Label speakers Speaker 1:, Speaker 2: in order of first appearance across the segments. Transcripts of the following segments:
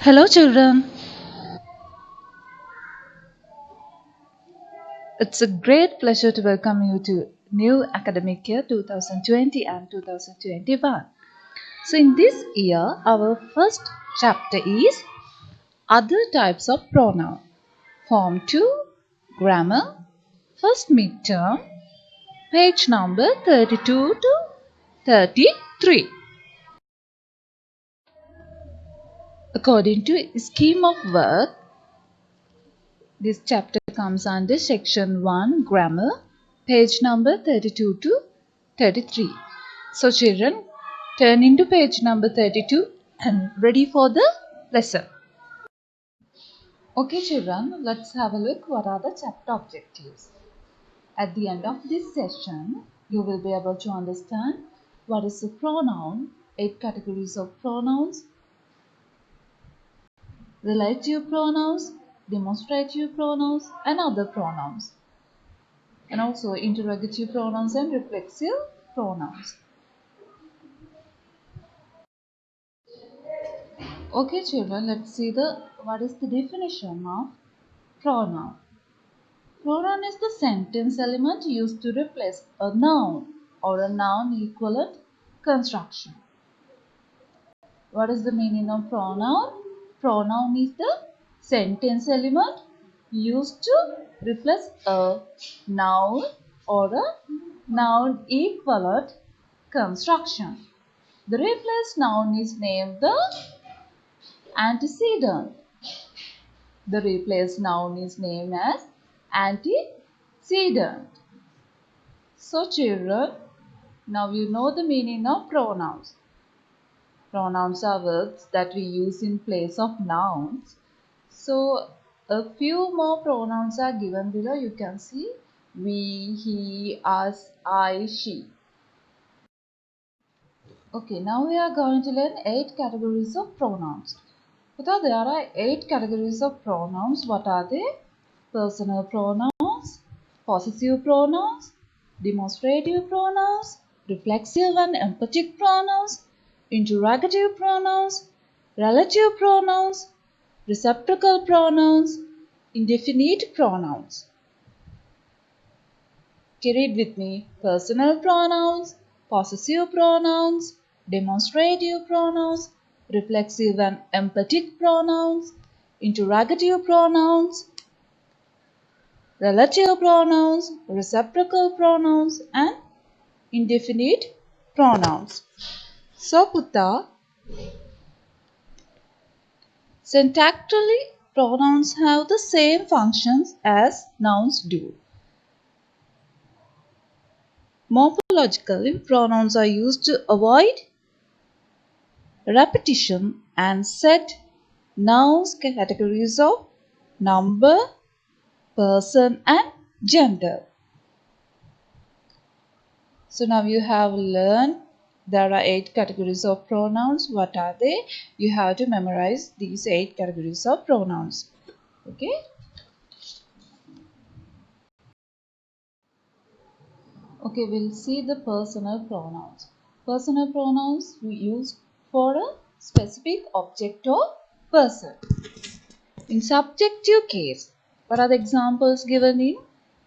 Speaker 1: Hello children, it's a great pleasure to welcome you to new academic year 2020 and 2021. So in this year our first chapter is other types of pronoun. Form 2, grammar, first midterm, page number 32 to 33. According to scheme of work, this chapter comes under section 1, grammar, page number 32 to 33. So children, turn into page number 32 and ready for the lesson. Okay children, let's have a look what are the chapter objectives. At the end of this session, you will be able to understand what is a pronoun, 8 categories of pronouns, relative pronouns, demonstrative pronouns and other pronouns, and also interrogative pronouns and reflexive pronouns. Okay children, let's see what is the definition of pronoun. Pronoun is the sentence element used to replace a noun or a noun equivalent construction. What is the meaning of pronoun? Pronoun is the sentence element used to replace a noun or a noun equivalent construction. The replaced noun is named the antecedent. The replaced noun is named as antecedent. So children, now you know the meaning of pronouns. Pronouns are words that we use in place of nouns. So a few more pronouns are given below. You can see we, he, us, I, she. Okay, now we are going to learn 8 categories of pronouns. There are 8 categories of pronouns. What are they? Personal pronouns, possessive pronouns, demonstrative pronouns, reflexive and emphatic pronouns, interrogative pronouns, relative pronouns, reciprocal pronouns, indefinite pronouns. Okay, read with me. Personal pronouns, possessive pronouns, demonstrative pronouns, reflexive and emphatic pronouns, interrogative pronouns, relative pronouns, reciprocal pronouns and indefinite pronouns. So Putta, syntactically pronouns have the same functions as nouns do. Morphologically, pronouns are used to avoid repetition and set nouns categories of number, person and gender. So now you have learned there are 8 categories of pronouns. What are they? You have to memorize these 8 categories of pronouns. Okay. Okay, we'll see the personal pronouns. Personal pronouns we use for a specific object or person. In subjective case, what are the examples given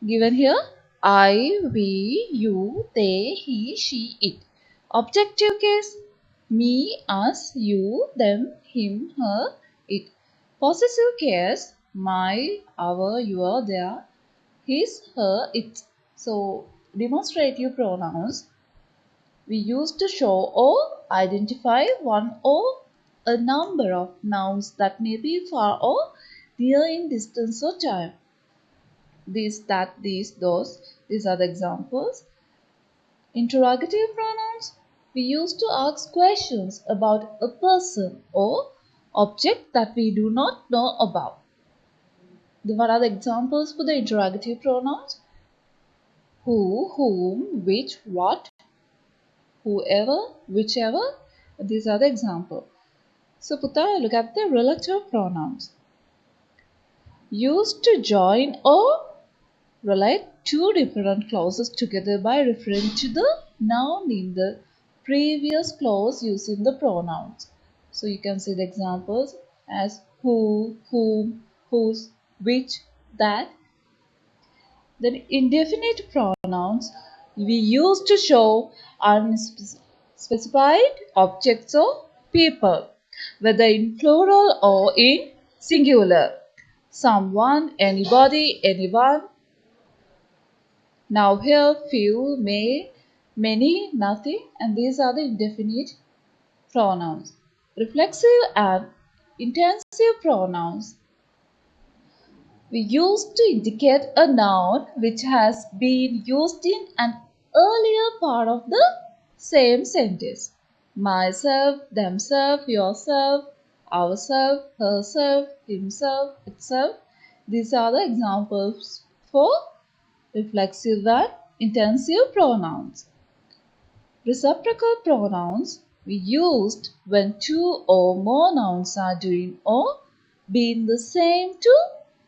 Speaker 1: here? I, we, you, they, he, she, it. Objective case, me, us, you, them, him, her, it. Possessive case, my, our, your, their, his, her, it. So, demonstrative pronouns we use to show or identify one or a number of nouns that may be far or near in distance or time. These, that, these, those, these are the examples. Interrogative pronouns we use to ask questions about a person or object that we do not know about. What are the examples for the interrogative pronouns? Who, whom, which, what, whoever, whichever. These are the examples. So Putta, look at the relative pronouns. Used to join or relate two different clauses together by referring to the noun in the previous clause using the pronouns. So you can see the examples. as who, whom, whose, which, that. Then indefinite pronouns we use to show unspecified objects or people, whether in plural or in singular. Someone, anybody, anyone. Now here, few, may, many, nothing, and these are the indefinite pronouns. Reflexive and intensive pronouns we use to indicate a noun which has been used in an earlier part of the same sentence. Myself, themself, yourself, ourself, herself, himself, itself. These are the examples for reflexive and intensive pronouns. Reciprocal pronouns we used when two or more nouns are doing or being the same to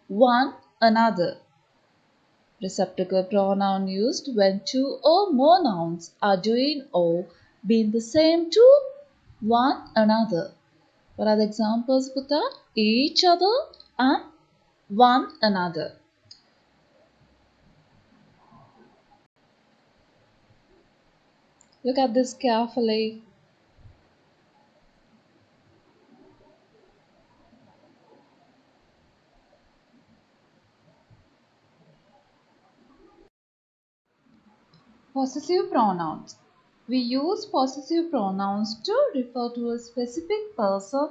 Speaker 1: one another. Reciprocal pronoun used when two or more nouns are doing or being the same to one another. What are the examples for that? Each other and one another. Look at this carefully. Possessive pronouns. We use possessive pronouns to refer to a specific person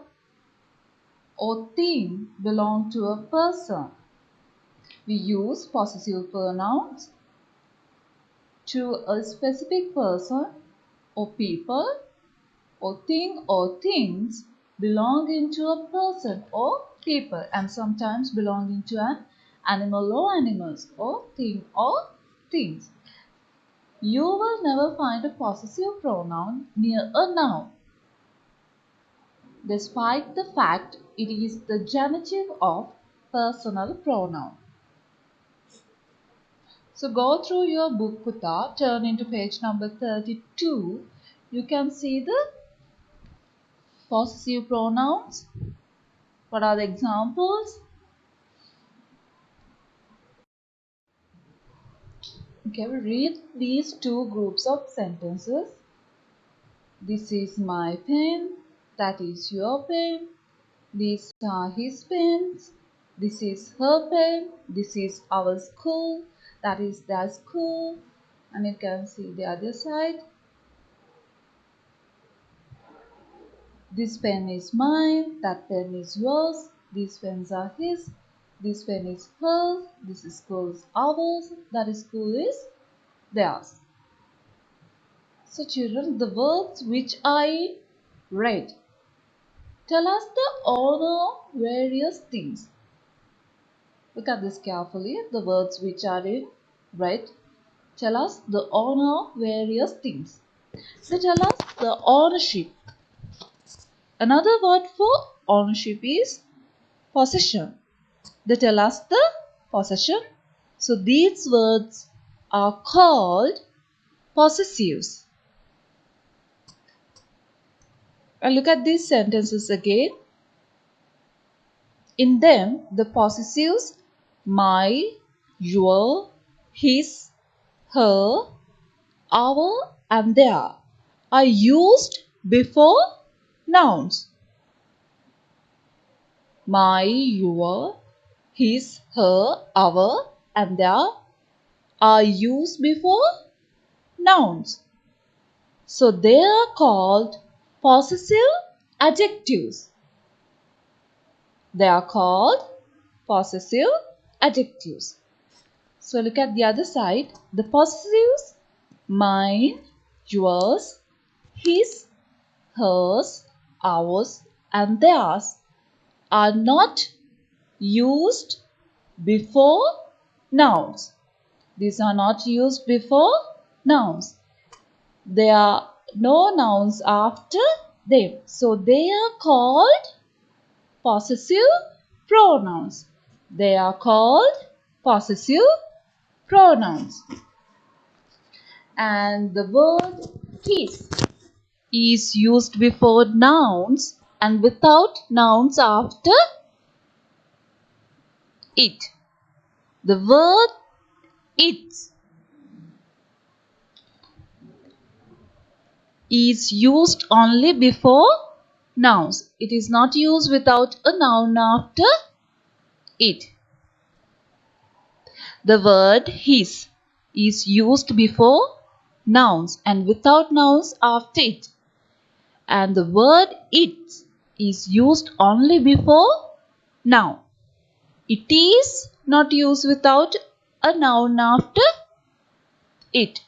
Speaker 1: or thing belong to a person. We use possessive pronouns to a specific person or people or thing or things belonging to a person or people, and sometimes belonging to an animal or animals or thing or things. You will never find a possessive pronoun near a noun, despite the fact it is the genitive of personal pronoun. So go through your book, Kuta, turn into page number 32. You can see the possessive pronouns. What are the examples? Okay, we read these two groups of sentences. This is my pen, that is your pen. These are his pens. This is her pen. This is our school, that is their school. And you can see the other side. This pen is mine, that pen is yours, these pens are his, this pen is hers, this school is ours, that school is theirs. So children, the words which I read tell us the order of various things. Look at this carefully. The words which are in red tell us the order of various things. They tell us the ownership. Another word for ownership is possession. They tell us the possession. So these words are called possessives. And look at these sentences again. In them, the possessives my, your, his, her, our and their are used before nouns. My, your, his, her, our and their are used before nouns. So they are called possessive adjectives. They are called possessive adjectives. So look at the other side. The possessives mine, yours, his, hers, ours and theirs are not used before nouns. These are not used before nouns. There are no nouns after them. So they are called possessive pronouns. They are called possessive pronouns. And the word his is used before nouns and without nouns after it. The word it is used only before nouns. It is not used without a noun after it. The word his is used before nouns and without nouns after it. And the word it is used only before noun. It is not used without a noun after it.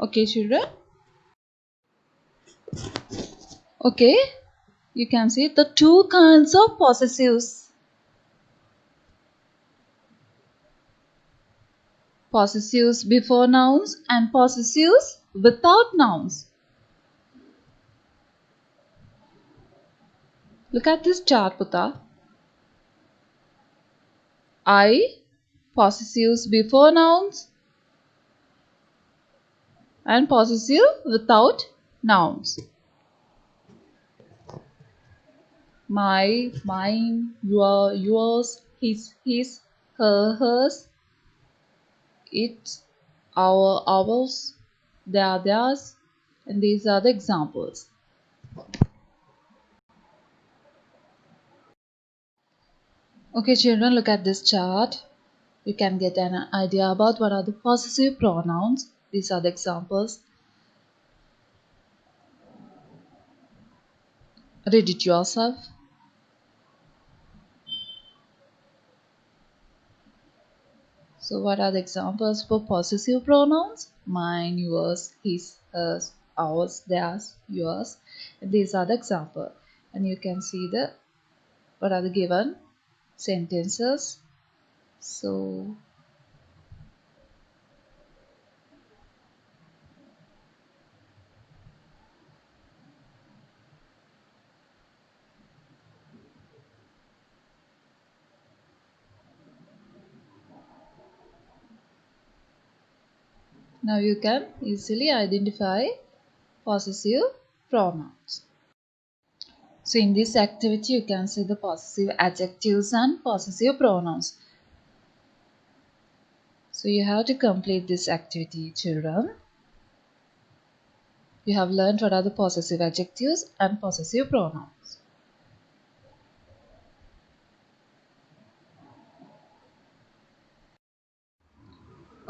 Speaker 1: Okay, children? Okay, you can see the two kinds of possessives. Possessives before nouns and possessives without nouns. Look at this chart, Puta. I, possessives before nouns and possessive without nouns. My, mine, your, yours, his, her, hers, it, our, ours, their, theirs, and these are the examples. Okay, children, look at this chart. You can get an idea about what are the possessive pronouns. These are the examples. Read it yourself. So what are the examples for possessive pronouns? Mine, yours, his, hers, ours, theirs, yours. And these are the examples. And you can see the what are the given sentences. So now you can easily identify possessive pronouns. So in this activity you can see the possessive adjectives and possessive pronouns. So you have to complete this activity, children. You have learned what are the possessive adjectives and possessive pronouns.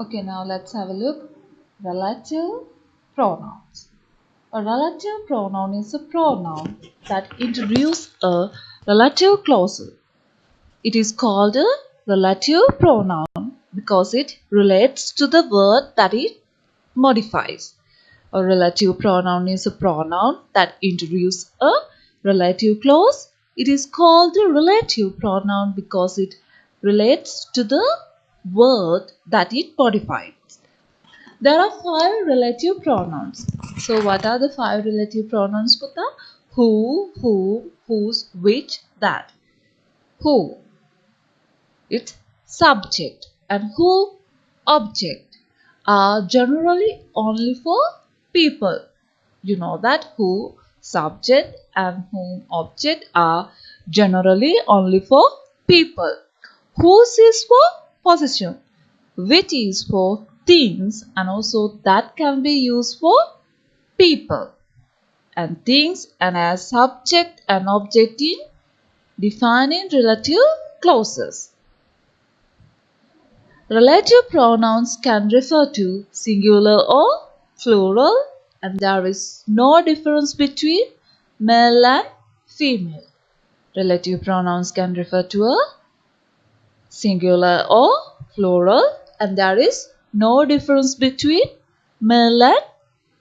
Speaker 1: Okay, now let's have a look. Relative pronouns. A relative pronoun is a pronoun that introduces a relative clause. It is called a relative pronoun because it relates to the word that it modifies. A relative pronoun is a pronoun that introduces a relative clause. It is called a relative pronoun because it relates to the word that it modifies. There are 5 relative pronouns. So what are the 5 relative pronouns, Puta? Who, whom, whose, which, that. Who, it's subject, and who, object, are generally only for people. You know that who, subject, and whom, object are generally only for people. Whose is for possession, which is for things, and also that can be used for people and things, and as subject and object in defining relative clauses. Relative pronouns can refer to singular or plural, and there is no difference between male and female. Relative pronouns can refer to a singular or plural, and there is no difference between male and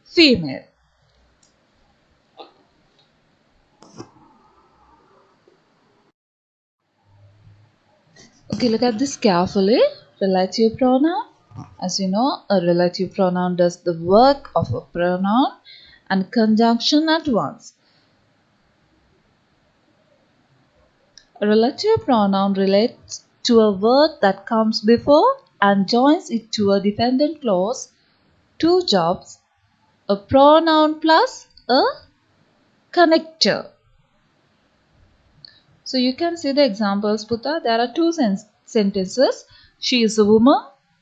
Speaker 1: female. Okay, look at this carefully. Relative pronoun. As you know, a relative pronoun does the work of a pronoun and conjunction at once. A relative pronoun relates to a word that comes before and joins it to a dependent clause, two jobs, a pronoun plus a connector. So you can see the examples, Putta. There are two sentences. She is a woman.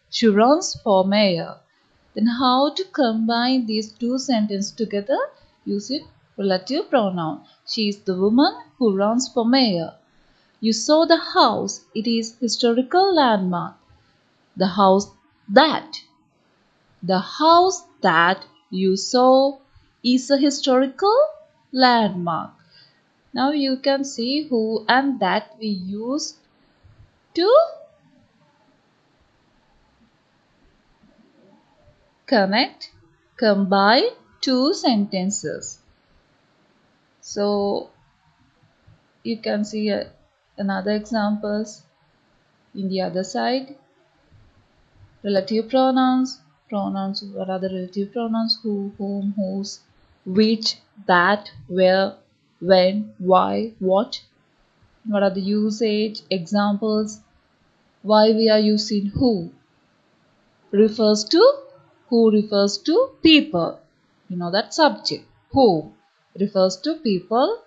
Speaker 1: She runs for mayor. Then how to combine these two sentences together? Using relative pronoun. She is the woman who runs for mayor. You saw the house. It is historical landmark. The house that. The house that you saw is a historical landmark. Now you can see who and that we use to connect, combine two sentences. So you can see another examples in the other side. Relative pronouns. Pronouns, what are the relative pronouns? Who, whom, whose, which, that, where, when, why, what. What are the usage, examples? Why we are using who? Refers to, who refers to people. You know that subject. Who refers to people,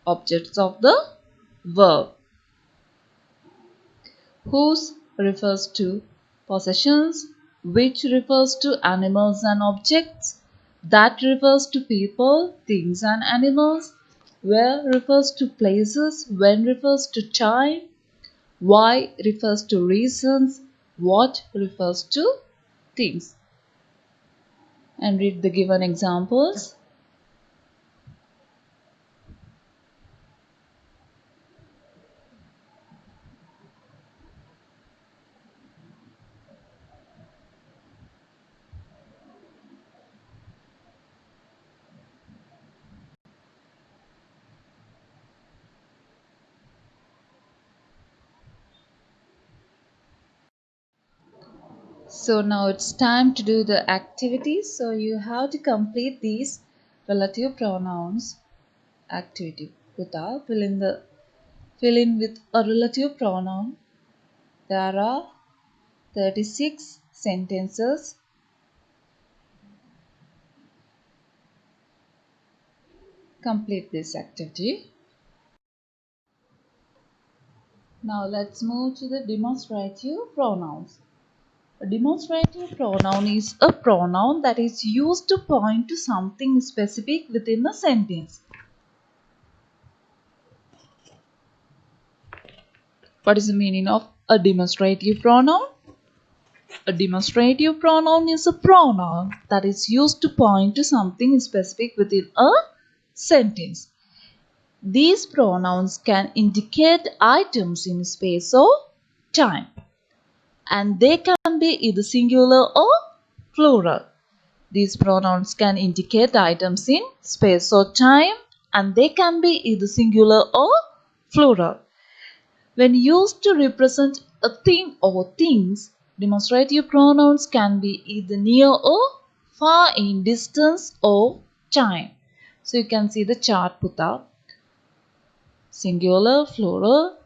Speaker 1: objects of the verb. Whose refers to possessions, which refers to animals and objects, that refers to people, things and animals, where refers to places, when refers to time, why refers to reasons, what refers to things. And read the given examples. So now it's time to do the activities. So you have to complete these relative pronouns activity. Putta, fill in with a relative pronoun. There are 36 sentences. Complete this activity. Now let's move to the demonstrative pronouns. A demonstrative pronoun is a pronoun that is used to point to something specific within a sentence. What is the meaning of a demonstrative pronoun? A demonstrative pronoun is a pronoun that is used to point to something specific within a sentence. These pronouns can indicate items in space or time, and they can be either singular or plural. These pronouns can indicate items in space or time, and they can be either singular or plural. When used to represent a thing or things, demonstrative pronouns can be either near or far in distance or time. So you can see the chart put up. Singular, plural,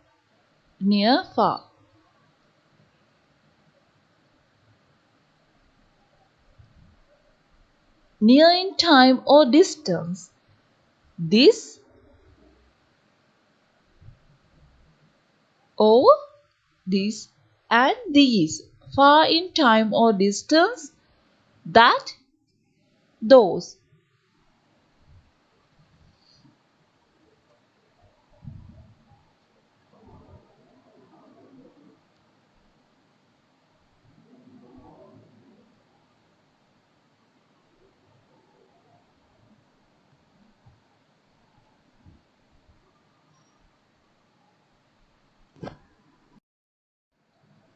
Speaker 1: near, far. Near in time or distance. This or this and these. Far in time or distance. That, those.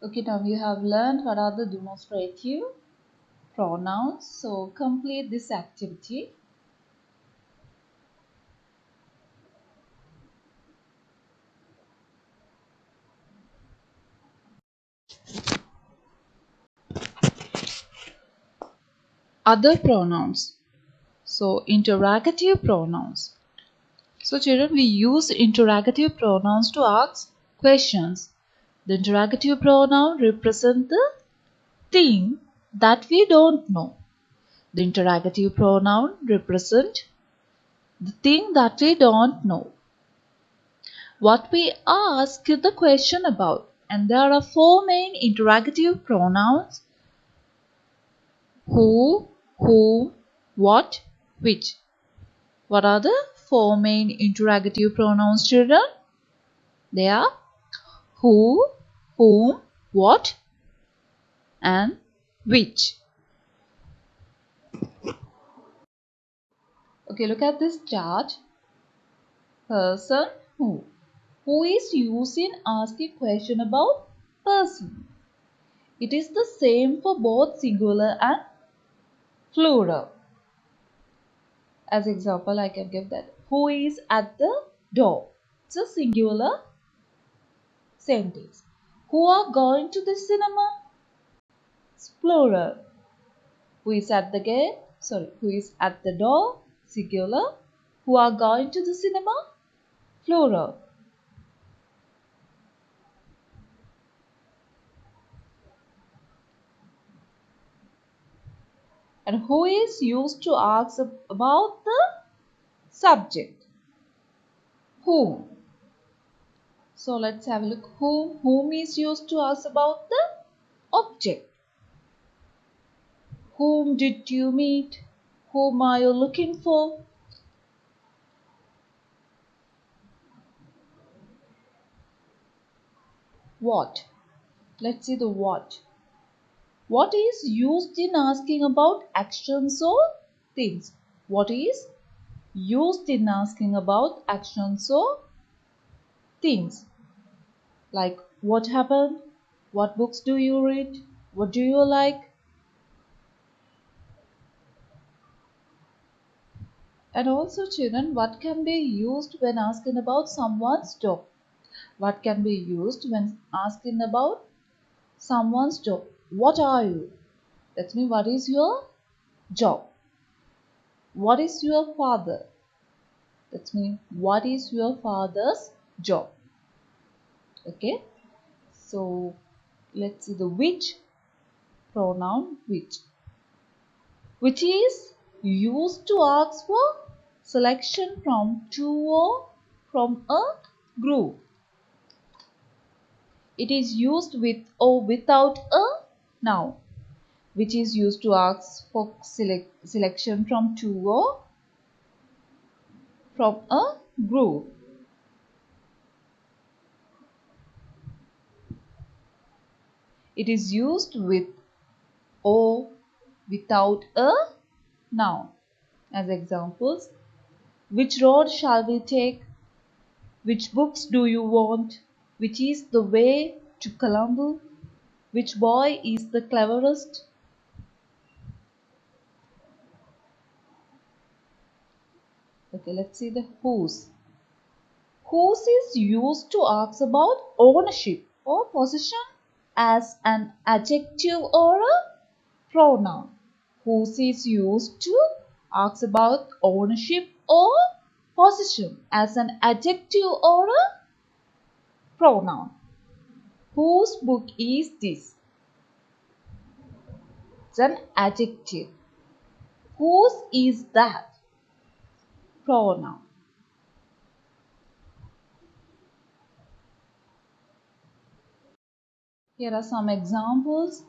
Speaker 1: Okay, now you have learned what are the demonstrative pronouns. So complete this activity. Other pronouns. So interrogative pronouns. So children, we use interrogative pronouns to ask questions. The interrogative pronoun represents the thing that we don't know. The interrogative pronoun represents the thing that we don't know, what we ask the question about. And there are four main interrogative pronouns: who, whom, what, which. What are the four main interrogative pronouns, children? They are who, whom, what, and which. Okay, look at this chart. Person, who. Who is used in asking question about person. It is the same for both singular and plural. As example, I can give that. Who is at the door? It's a singular sentence. Who are going to the cinema? It's plural. Who is at the gate? Sorry, who is at the door? Singular. Who are going to the cinema? Plural. And who is used to ask about the subject? Whom. So let's have a look. Whom is used to ask about the object. Whom did you meet? Whom are you looking for? What? Let's see the what. What is used in asking about actions or things? What is used in asking about actions or things? Like what happened? What books do you read? What do you like? And also, children, what can be used when asking about someone's job? What can be used when asking about someone's job? What are you? That means what is your job? What is your father? That means what is your father's job? Okay. So let's see the which pronoun which. Which is used to ask for selection from two or from a group. It is used with or without a noun, which is used to ask for selection from two or from a group. It is used with or without a noun. As examples, which road shall we take? Which books do you want? Which is the way to Colombo? Which boy is the cleverest? Okay, let's see the whose. Whose is used to ask about ownership or possession as an adjective or a pronoun. Whose is used to ask about ownership or possession as an adjective or a pronoun. Whose book is this? It's an adjective. Whose is that? Pronoun. Here are some examples.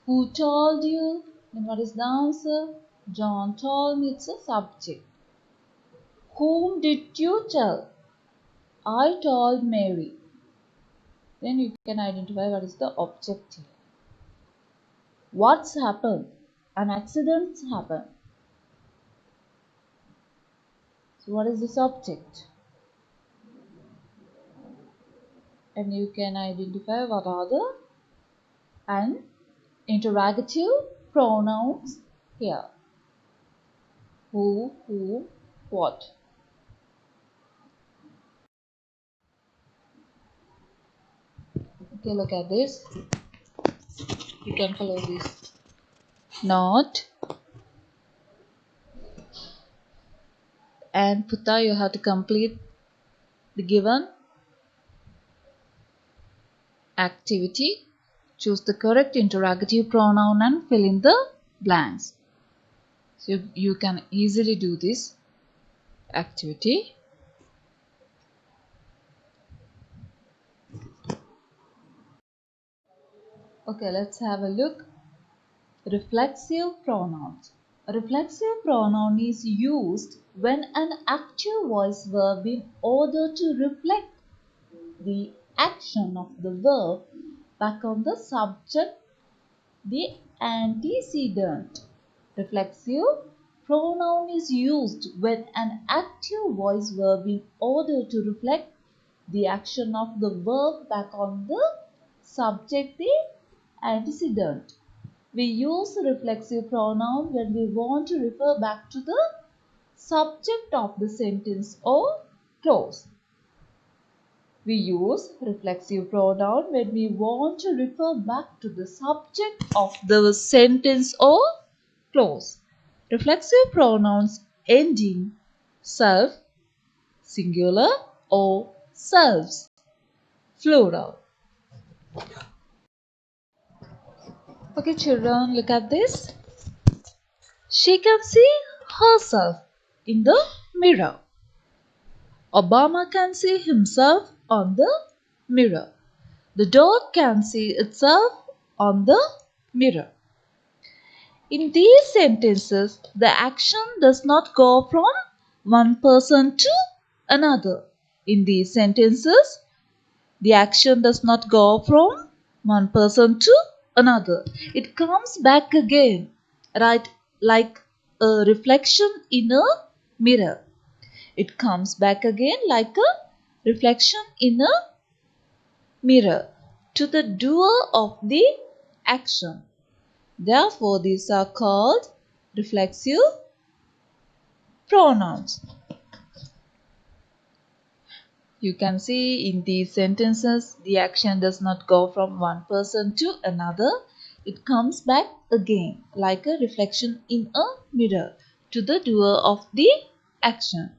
Speaker 1: Who told you? Then what is the answer? John told me. It's a subject. Whom did you tell? I told Mary. Then you can identify what is the object here. What's happened? An accident happened. So what is the subject? And you can identify what are the and interrogative pronouns here. Who, what. Okay, look at this. You can follow this. Not. And Putta, you have to complete the given activity. Choose the correct interrogative pronoun and fill in the blanks. So you can easily do this. activity. Okay, let's have a look. Reflexive pronouns. A reflexive pronoun is used when an active voice verb in order to reflect the action of the verb back on the subject, the antecedent. Reflexive pronoun is used when an active voice verb in order to reflect the action of the verb back on the subject, the antecedent. We use reflexive pronoun when we want to refer back to the subject of the sentence or clause. We use reflexive pronoun when we want to refer back to the subject of the sentence or clause. Reflexive pronouns end in self, singular, or selves, plural. Okay, children, look at this. She can see herself in the mirror. Obama can see himself on the mirror. The dog can see itself on the mirror. In these sentences, the action does not go from one person to another. In these sentences, the action does not go from one person to another. It comes back again, right, like a reflection in a mirror. It comes back again like a reflection in a mirror to the doer of the action. Therefore, these are called reflexive pronouns. You can see in these sentences, the action does not go from one person to another. It comes back again like a reflection in a mirror to the doer of the action.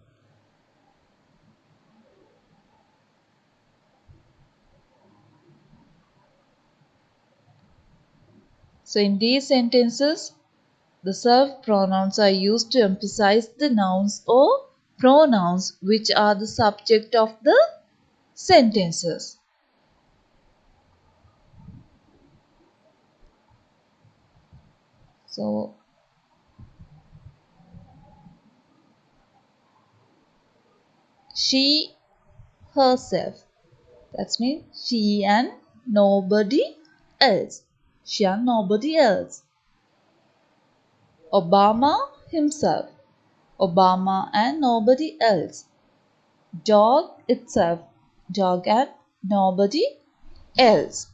Speaker 1: So in these sentences, the self pronouns are used to emphasize the nouns or pronouns which are the subject of the sentences. So, she, herself. That means she and nobody else. She and nobody else. Obama himself. Obama and nobody else. Dog itself. Dog and nobody else.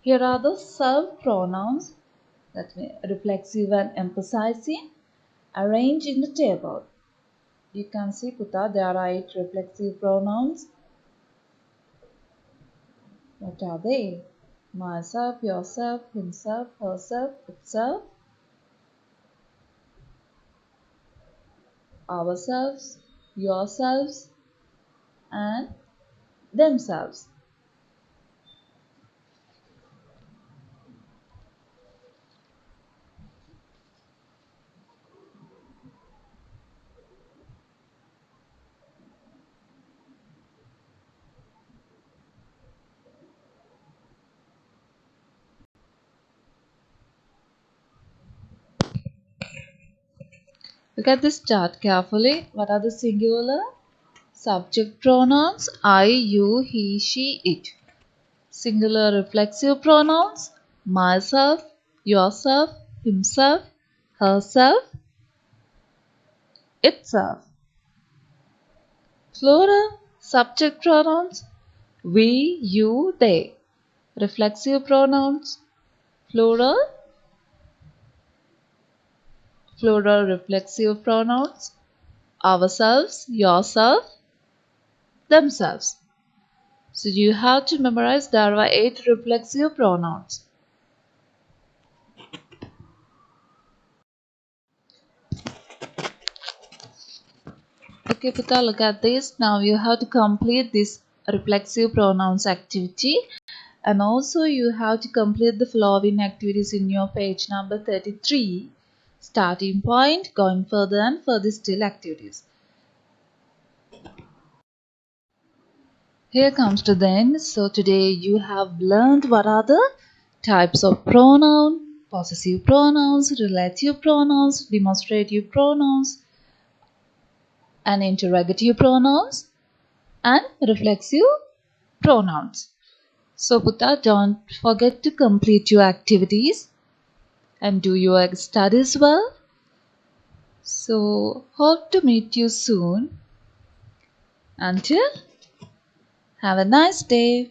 Speaker 1: Here are the self pronouns, that means reflexive and emphasizing, arranged in the table. You can see, Puta, there are 8 reflexive pronouns. What are they? Myself, yourself, himself, herself, itself, ourselves, yourselves, and themselves. Look at this chart carefully. What are the singular? Subject pronouns I, you, he, she, it. Singular reflexive pronouns myself, yourself, himself, herself, itself. Plural subject pronouns we, you, they. Reflexive pronouns plural, plural reflexive pronouns ourselves, yourself, themselves. So you have to memorize there are 8 reflexive pronouns. Okay, Pita, look at this. Now you have to complete this reflexive pronouns activity. And also you have to complete the following activities in your page number 33. Starting point, going further and further still activities. Here comes to the end. So today you have learned what are the types of pronoun, possessive pronouns, relative pronouns, demonstrative pronouns, and interrogative pronouns, and reflexive pronouns. So Putta, don't forget to complete your activities and do your studies well. So hope to meet you soon. Until, have a nice day.